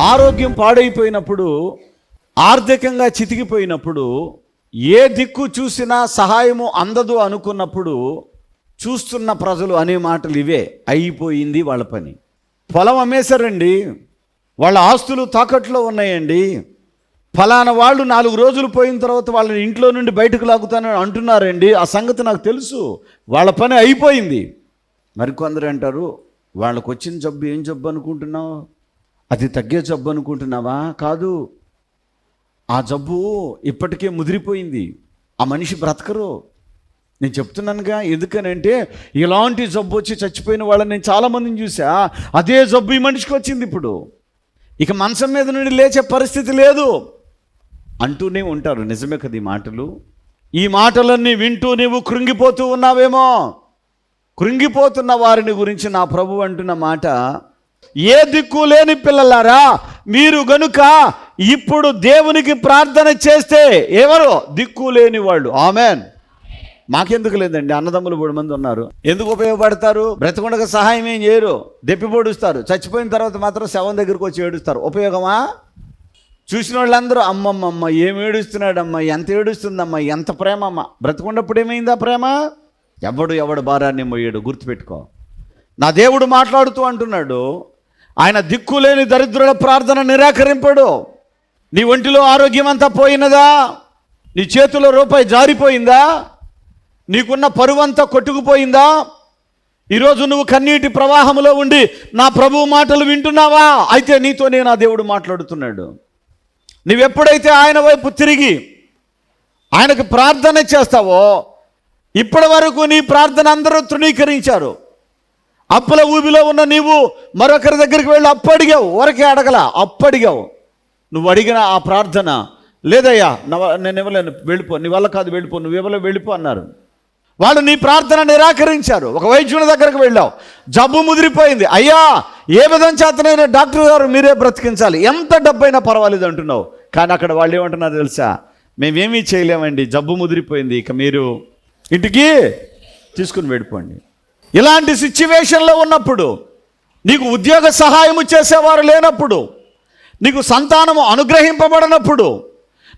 ఆరోగ్యం పాడైపోయినప్పుడు, ఆర్థికంగా చితికిపోయినప్పుడు, ఏ దిక్కు చూసినా సహాయము అందదు అనుకున్నప్పుడు చూస్తున్న ప్రజలు అనే మాటలు ఇవే. అయిపోయింది వాళ్ళ పని. పొలం అమ్మేశారండి, వాళ్ళ ఆస్తులు తాకట్లో ఉన్నాయండి, ఫలానా వాళ్ళు 4 రోజులు పోయిన తర్వాత వాళ్ళని ఇంట్లో నుండి బయటకు లాగుతానని అంటున్నారండి. ఆ సంగతి నాకు తెలుసు, వాళ్ళ పని అయిపోయింది. మరికొందరు అంటారు, వాళ్ళకు వచ్చిన జబ్బు ఏం జబ్బు అనుకుంటున్నావు? అది తగ్గే జబ్బు అనుకుంటున్నావా? కాదు, ఆ జబ్బు ఇప్పటికే ముదిరిపోయింది, ఆ మనిషి బ్రతకరు. నేను చెప్తున్నానుగా. ఎందుకనంటే ఇలాంటి జబ్బు వచ్చి చచ్చిపోయిన వాళ్ళని నేను చాలామందిని చూసా. అదే జబ్బు ఈ మనిషికి వచ్చింది. ఇప్పుడు ఇక మంచం మీద నుండి లేచే పరిస్థితి లేదు అంటూనే ఉంటారు. నిజమే కదా ఈ మాటలు? ఈ మాటలన్నీ వింటూ నీవు కృంగిపోతూ ఉన్నావేమో. కృంగిపోతున్న వారిని గురించి నా ప్రభు అంటున్న మాట, ఏ దిక్కు లేని పిల్లలారా, మీరు గనుక ఇప్పుడు దేవునికి ప్రార్థన చేస్తే, ఎవరు దిక్కు లేని వాళ్ళు. ఆమెన్. మాకెందుకు లేదండి, అన్నదమ్ములు 3 మంది ఉన్నారు. ఎందుకు ఉపయోగపడతారు? బ్రతకుండగా సహాయం ఏం చేయరు, దెప్పి పొడుస్తారు. చచ్చిపోయిన తర్వాత మాత్రం శవం దగ్గరకు వచ్చి ఏడుస్తారు. ఉపయోగమా? చూసిన వాళ్ళందరూ అమ్మమ్మమ్మ ఏం ఏడుస్తున్నాడమ్మా, ఎంత ఏడుస్తుందమ్మా, ఎంత ప్రేమమ్మ. బ్రతకుండప్పుడు ఏమైందా ప్రేమ? ఎవడు భారాన్ని మోయాడు. గుర్తుపెట్టుకో. నా దేవుడు మాట్లాడుతూ అంటున్నాడు, ఆయన దిక్కులేని దరిద్రుల ప్రార్థన నిరాకరింపడు. నీ ఒంటిలో ఆరోగ్యం అంతా పోయినదా? నీ చేతిలో రూపాయి జారిపోయిందా? నీకున్న పరువంతా కొట్టుకుపోయిందా? ఈరోజు నువ్వు కన్నీటి ప్రవాహంలో ఉండి నా ప్రభువు మాటలు వింటున్నావా? అయితే నీతోనే నా దేవుడు మాట్లాడుతున్నాడు. నువ్వెప్పుడైతే ఆయన వైపు తిరిగి ఆయనకు ప్రార్థన చేస్తావో, ఇప్పటి వరకు నీ ప్రార్థన అందరూ తృణీకరించారు. అప్పుల ఊబిలో ఉన్న నీవు మరొకరి దగ్గరికి వెళ్ళి అప్పడిగావు, ఊరకే అడగల, అప్పడిగావు. నువ్వు అడిగిన ఆ ప్రార్థన, లేదయ్యా నేను ఇవ్వలేను, వెళ్ళిపో, నీ వల్ల కాదు, వెళ్ళిపో, నువ్వు ఇవ్వలేవు, వెళ్ళిపో అన్నారు. వాళ్ళు నీ ప్రార్థన నిరాకరించారు. ఒక వైద్యుని దగ్గరకు వెళ్ళావు, జబ్బు ముదిరిపోయింది. అయ్యా, ఏ విధం చేతనైనా డాక్టర్ గారు మీరే బ్రతికించాలి, ఎంత డబ్బైనా పర్వాలేదు అంటున్నావు. కానీ అక్కడ వాళ్ళు ఏమంటున్నారు తెలుసా? మేమేమీ చేయలేమండి, జబ్బు ముదిరిపోయింది, ఇక మీరు ఇంటికి తీసుకుని వెళ్ళిపోండి. ఇలాంటి సిచ్యువేషన్లో ఉన్నప్పుడు, నీకు ఉద్యోగ సహాయము చేసేవారు లేనప్పుడు, నీకు సంతానము అనుగ్రహింపబడినప్పుడు,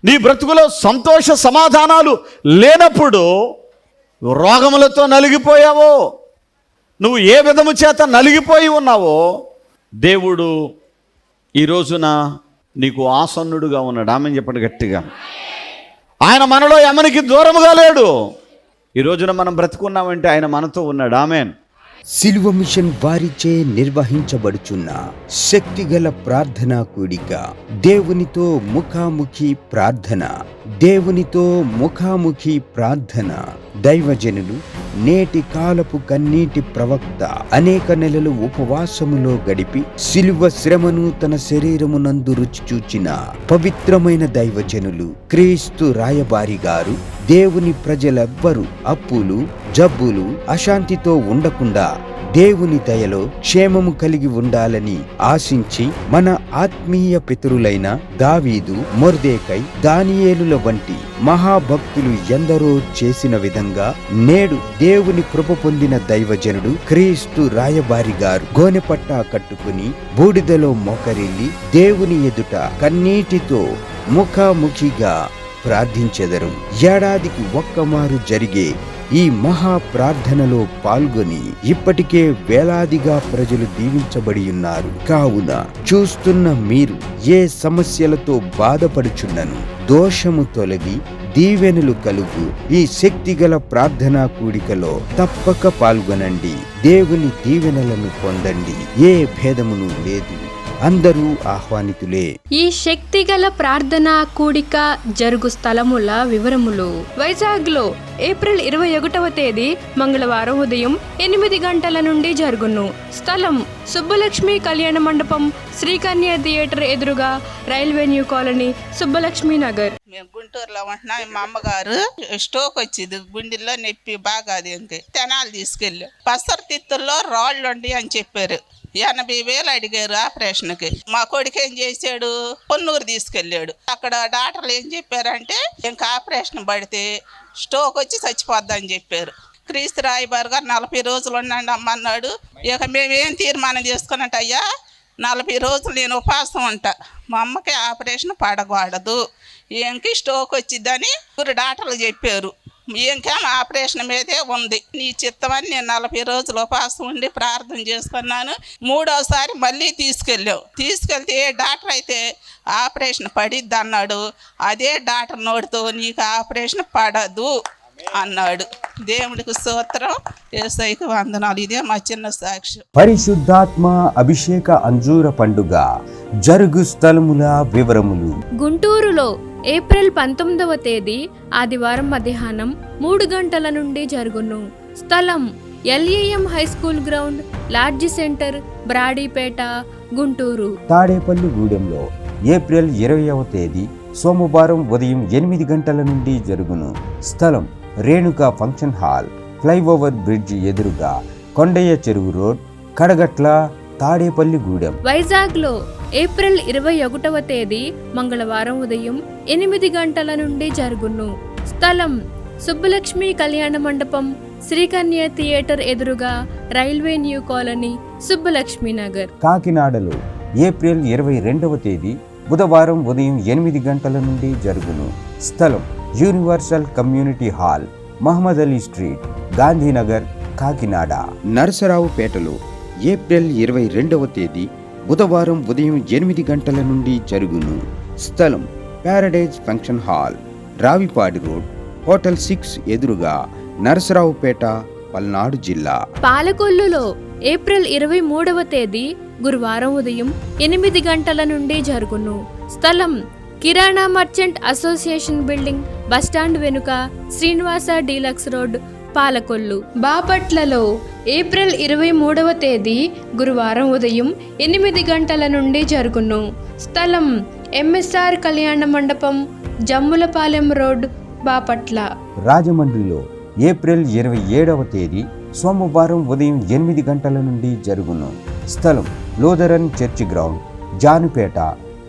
నీ బ్రతుకులో సంతోష సమాధానాలు లేనప్పుడు, రోగములతో నలిగిపోయావో, నువ్వు ఏ విధము చేత నలిగిపోయి ఉన్నావో, దేవుడు ఈ రోజున నీకు ఆసన్నుడుగా ఉన్నాడు. ఆమెను చెప్పండి గట్టిగా. ఆయన మనలో ఎవరికి దూరముగా లేడు. ఈ రోజున మనం బ్రతుకున్నామంటే ఆయన మనతో ఉన్నాడు. ఆమెన్. సిలువ మిషన్ వారిచే నిర్వహించబడుచున్న శక్తిగల ప్రార్థనా కూడిక, దేవునితో ముఖాముఖి ప్రార్థన. దేవునితో ముఖాముఖి ప్రార్థన. దైవజనులు, నేటి కాలపు కన్నీటి ప్రవక్త, అనేక నెలలు ఉపవాసములో గడిపి సిలువ శ్రమను తన శరీరమునందు రుచి చూచిన పవిత్రమైన దైవజనులు క్రీస్తు రాయబారి గారు, దేవుని ప్రజలెవ్వరూ అప్పులు, జబ్బులు, అశాంతితో ఉండకుండా దేవుని దయలో క్షేమము కలిగి ఉండాలని ఆశించి, మన ఆత్మీయ పితరులైన దావీదు, మొర్దెకై, దానియేలుల వంటి మహాభక్తులు ఎందరో చేసిన విధంగా నేడు దేవుని కృప పొందిన దైవజనుడు క్రీస్తు రాయబారి గారు గోనెపట్టా కట్టుకుని బూడిదలో మోకరిల్లి దేవుని ఎదుట కన్నీటితో ముఖాముఖిగా ప్రార్థించెదరు. ఏడాదికి ఒక్కమారు జరిగే ఈ మహా ప్రార్థనలో పాల్గొని ఇప్పటికే వేలాదిగా ప్రజలు దీవించబడి ఉన్నారు. కావున చూస్తున్న మీరు ఏ సమస్యలతో బాధపడుచున్నను దోషము తొలగి దీవెనలు కలుగు ఈ శక్తిగల ప్రార్థనా కూడికలో తప్పక పాల్గొనండి. దేవుని దీవెనలను పొందండి. ఏ భేదమును లేదు, అందరూ ఆహ్వానితులే. ఈ శక్తిగల ప్రార్థనా కూడిక జరుగు స్థలముల వివరములు: వైజాగ్ లో ఏప్రిల్ 21వ తేదీ మంగళవారం ఉదయం 8 గంటల నుండి జరుగును. స్థలం సుబ్బలక్ష్మి కళ్యాణ మండపం, శ్రీకన్య థియేటర్ ఎదురుగా, railway new colony, Subbalakshmi Nagar. మేము గుంటూరులో ఉంటున్నాం. మా అమ్మగారు స్టోక్ వచ్చింది, గుండెల్లో నొప్పి బాగా. అది తెనాలు తీసుకెళ్ళి పసరతిత్తుల్లో రాళ్ళు ఉండి అని చెప్పారు. 80,000 అడిగారు ఆపరేషన్కి. మా కొడుకు ఏం చేశాడు, పొన్నూరు తీసుకెళ్ళాడు. అక్కడ డాక్టర్లు ఏం చెప్పారంటే, ఇంకా ఆపరేషన్ పడితే స్టోక్ వచ్చి చచ్చిపోద్దని చెప్పారు. క్రీస్తు రాయబారి గారు 40 రోజులు ఉండండి అమ్మన్నాడు. ఇక మేమేం తీర్మానం చేసుకున్నట్టు, అయ్యా 40 రోజులు నేను ఉపవాసం ఉంటా. మా అమ్మకి ఆపరేషన్ పడకూడదు, ఏంకి స్ట్రోక్ వచ్చిద్దని డాక్టర్లు చెప్పారు. ఇంకేం ఆపరేషన్ మీదే ఉంది. నీ చిత్తమని నేను 40 రోజులు ఉపవాసం ఉండి ప్రార్థన చేసుకున్నాను. 3వసారి మళ్ళీ తీసుకెళ్తే ఏ డాక్టర్ అయితే ఆపరేషన్ పడిద్ది అన్నాడు, అదే డాక్టర్ నోటితో నీకు ఆపరేషన్ పడదు అన్నాడు. దేవుడికి స్తోత్రం, యేసయ్యకు వందనాలు. ఇదే మా చిన్న సాక్ష్యం. పరిశుద్ధాత్మ అభిషేక అంజూర పండుగ జరుగు స్థలముల వివరములు. గుంటూరులో ఏప్రిల్ 19వ తేదీ ఆదివారం మధ్యాహ్నం 3 గంటల నుండి జరుగును. స్థలం LAM high school ground, lodge centre, Brodipet, Guntur. తాడేపల్లి గూడెంలో ఏప్రిల్ 20వ తేదీ సోమవారం ఉదయం 8 గంటల నుండి జరుగును. స్థలం Renuka function hall, flyover bridge ఎదురుగా, కొండయ్య చెరువు రోడ్, కడగట్ల, తాడేపల్లి గూడెం. వైజాగ్లో ఏప్రిల్ 21వ తేదీ మంగళవారం ఉదయం 8 గంటల నుండి జరుగును. స్థలం సుబ్బలక్ష్మి కళ్యాణ మండపం, శ్రీకన్య థియేటర్ ఎదురుగా, railway new colony, Subbalakshmi Nagar. కాకినాడలో ఏప్రిల్ 22వ తేదీ బుధవారం ఉదయం 8 గంటల నుండి జరుగును. స్థలం universal community hall, Mohammed Ali street, Gandhinagar, Kakinada. నరసరావుపేటలో ఏప్రిల్ 22వ తేదీ బుధవారం ఉదయం 8 గంటల నుండి జరుగును. స్థలం paradise function hall, Ravipadi road, hotel 6 ఎదురుగా, నరసరావుపేట, పల్నాడు జిల్లా. పాలకొల్లులో ఏప్రిల్ 23వ తేదీ గురువారం ఉదయం 8 గంటల నుండి జరుగును. స్థలం కిరాణా మర్చెంట్ అసోసియేషన్ బిల్డింగ్, బస్టాండ్ వెనుక, శ్రీనివాస డీలక్స్ రోడ్, పాలకొల్లు. బాపట్లలో ఏప్రిల్ 23వ తేదీ గురువారం ఉదయం 8 గంటల నుండి జరుగును. స్థలం MSR కళ్యాణ మండపం, జమ్ములపాలెం రోడ్, బాపట్ల. రాజమండ్రిలో ఏప్రిల్ 27వ తేదీ సోమవారం ఉదయం 8 గంటల నుండి జరుగును. స్థలం Lutheran church ground, Janupeta,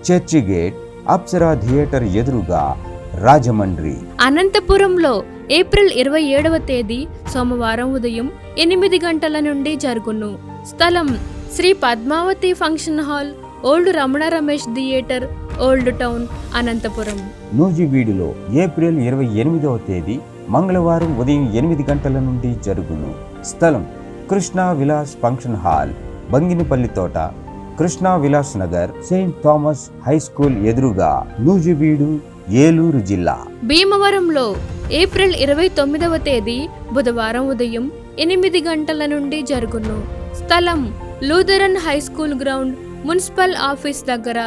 church gate, Apsara theatre ఎదురుగా, రాజమండ్రి. అనంతపురంలో ఏప్రిల్ 27వ తేదీ సోమవారం ఉదయం 8 గంటల నుండి జరుగును. స్థలం Sri Padmavathi function hall, old Ramana Ramesh theatre, old town, Anantapuram. నూజివీడులో ఏప్రిల్ 28వ తేదీ మంగళవారం ఉదయం 8 గంటల నుండి జరుగును. స్థలం కృష్ణా విలాస్ ఫంక్షన్ హాల్, బంగినపల్లి తోట, Krishna Vilas Nagar, Saint Thomas high school ఎదురుగా, నూజివీడు, ఏలూరు జిల్లా. భీమవరంలో ఏప్రిల్ 29వ తేదీ బుధవారం ఉదయం 8 గంటల నుండి జరుగును. స్థలం Lutheran high school ground, municipal office దగ్గర,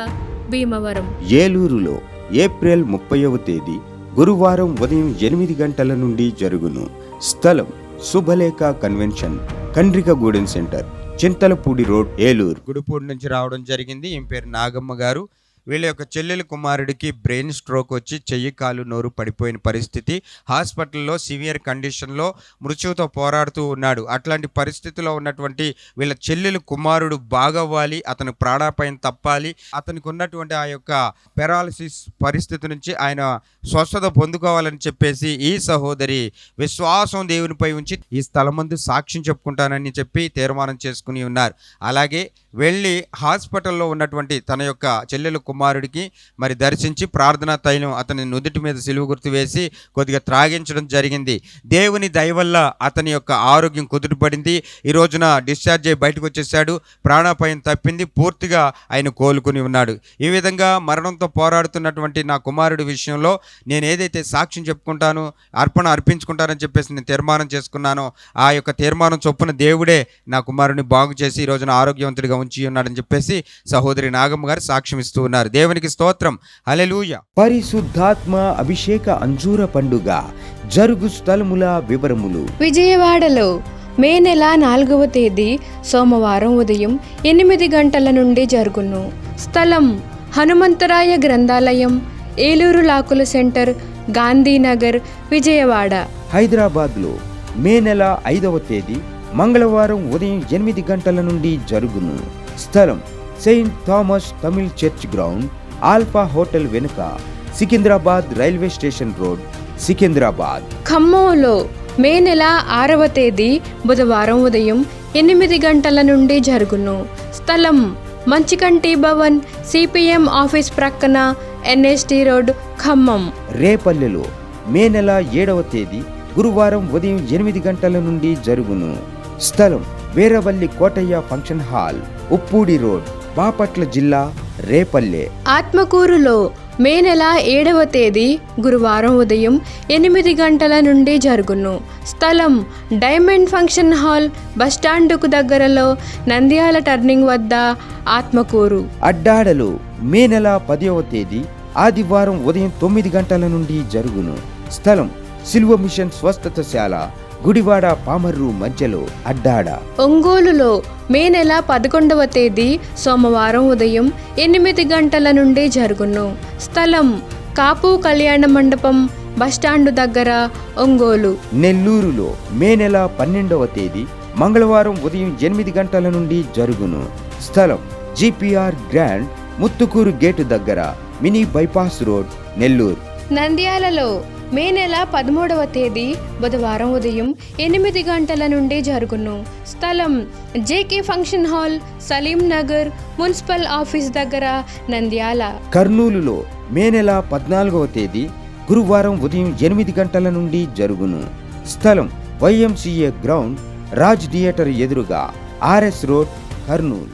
భీమవరం. ఏలూరులో ఏప్రిల్ 30వ తేదీ గురువారం ఉదయం 8 గంటల నుండి జరుగును. స్థలం Subhalekha convention, Kandrikagudem centre, Chintalapudi road, Eluru. Gudipudi నుంచి రావడం జరిగింది. ఈమె పేరు నాగమ్మ గారు. వీళ్ళ యొక్క చెల్లెలి కుమారుడికి బ్రెయిన్ స్ట్రోక్ వచ్చి చెయ్యి కాలు నోరు పడిపోయిన పరిస్థితి. హాస్పిటల్లో సివియర్ కండిషన్లో మృత్యువుతో పోరాడుతూ ఉన్నాడు. అట్లాంటి పరిస్థితిలో ఉన్నటువంటి వీళ్ళ చెల్లెలి కుమారుడు బాగవ్వాలి, అతను ప్రాణాపాయం తప్పాలి, అతనికి ఉన్నటువంటి ఆ యొక్క పెరాలసిస్ పరిస్థితి నుంచి ఆయన స్వస్థత పొందుకోవాలని చెప్పేసి ఈ సహోదరి విశ్వాసం దేవునిపై ఉంచి ఈ స్థలం ముందు సాక్ష్యం చెప్పుకుంటానని చెప్పి తీర్మానం చేసుకుని ఉన్నారు. అలాగే వెళ్ళి హాస్పిటల్లో ఉన్నటువంటి తన యొక్క చెల్లెలు కుమారుడికి మరి దర్శించి ప్రార్థనా తైలం అతని నుదుటి మీద సిలువ గుర్తు వేసి కొద్దిగా త్రాగించడం జరిగింది. దేవుని దయ వల్ల అతని యొక్క ఆరోగ్యం కుదుటపడింది. ఈ రోజున డిశ్చార్జ్ అయ్యి బయటకు వచ్చేసాడు. ప్రాణాపాయం తప్పింది. పూర్తిగా ఆయన కోలుకుని ఉన్నాడు. ఈ విధంగా మరణంతో పోరాడుతున్నటువంటి నా కుమారుడి విషయంలో నేను ఏదైతే సాక్ష్యం చెప్పుకుంటానో, అర్పణ అర్పించుకుంటానని చెప్పేసి నేను తీర్మానం చేసుకున్నానో, ఆ యొక్క తీర్మానం చొప్పున దేవుడే నా కుమారుడిని బాగు చేసి ఈ రోజున ఆరోగ్యవంతుడిగా ఉంచి ఉన్నాడని చెప్పేసి సహోదరి నాగమ్మ గారు సాక్ష్యం ఇస్తూ ఉన్నారు. దేవునికి స్తోత్రం. హల్లెలూయా. పరిశుద్ధాత్మ అభిషేక అంజూర పండుగ జరుగు స్థలముల వివరములు. విజయవాడలో మే నెల 4వ తేదీ సోమవారం ఉదయం 8 గంటల నుండి జరుగును. స్థలం హనుమంతరాయ గ్రంథాలయం, ఏలూరు లాకుల సెంటర్, గాంధీనగర్, విజయవాడ. హైదరాబాద్లో మే నెల 5వ తేదీ మంగళవారం ఉదయం 8 గంటల నుండి జరుగును. స్థలం saint Thomas Tamil church ground, alpha hotel వెనుక, Secunderabad railway station road, Secunderabad. ఖమ్మంలో మే నెల 6వ తేదీ బుధవారం ఉదయం 8 గంటల నుండి జరుగును. స్థలం మంచికంటి భవన్, సిపిఎం ఆఫీస్ ప్రక్కన, ఎన్ఎస్టి రోడ్, ఖమ్మం. రేపల్లెలో మే నెల 7వ తేదీ గురువారం ఉదయం 8 గంటల నుండి జరుగును. స్థలం Veeravalli Kotaiah function hall, Uppudi road, Bapatla జిల్లా, రేపల్లె. ఆత్మకూరులో మే నెల 7వ తేదీ గురువారం ఉదయం 8 గంటల నుండి జరుగును. స్థలం డైమండ్ ఫంక్షన్ హాల్, బస్టాండుకు దగ్గరలో, నంద్యాల టర్నింగ్ వద్ద, ఆత్మకూరు. అడ్డాడలో మే నెల 10వ తేదీ ఆదివారం ఉదయం 9 గంటల నుండి జరుగును. స్థలం సిల్వ మిషన్ స్వస్థతశాల, గుడివాడ పామర్రు మధ్యలో, అడ్డాడ. ఒంగోలులో మే నెల 11వ తేదీ సోమవారం ఉదయం 8 గంటల నుండి జరుగును. స్థలం కాపు కళ్యాణ మండపం, బస్టాండు దగ్గర, ఒంగోలు. నెల్లూరులో మే నెల 12వ తేదీ మంగళవారం ఉదయం 8 గంటల నుండి జరుగును. స్థలం జిపిఆర్ గ్రాండ్, ముత్తుకూరు గేటు దగ్గర, మినీ బైపాస్ రోడ్, నెల్లూరు. నంద్యాలలో మే నెల 13వ తేదీ బుధవారం ఉదయం 8 గంటల నుండి జరుగును. స్థలం JK function hall, Salim Nagar, municipal office దగ్గర, నంద్యాల. కర్నూలులో మే నెల 14వ తేదీ గురువారం ఉదయం 8 గంటల నుండి జరుగును. స్థలం వైఎంసీఏ గ్రౌండ్, రాజ్ థియేటర్ ఎదురుగా, ఆర్ఎస్ రోడ్, కర్నూలు.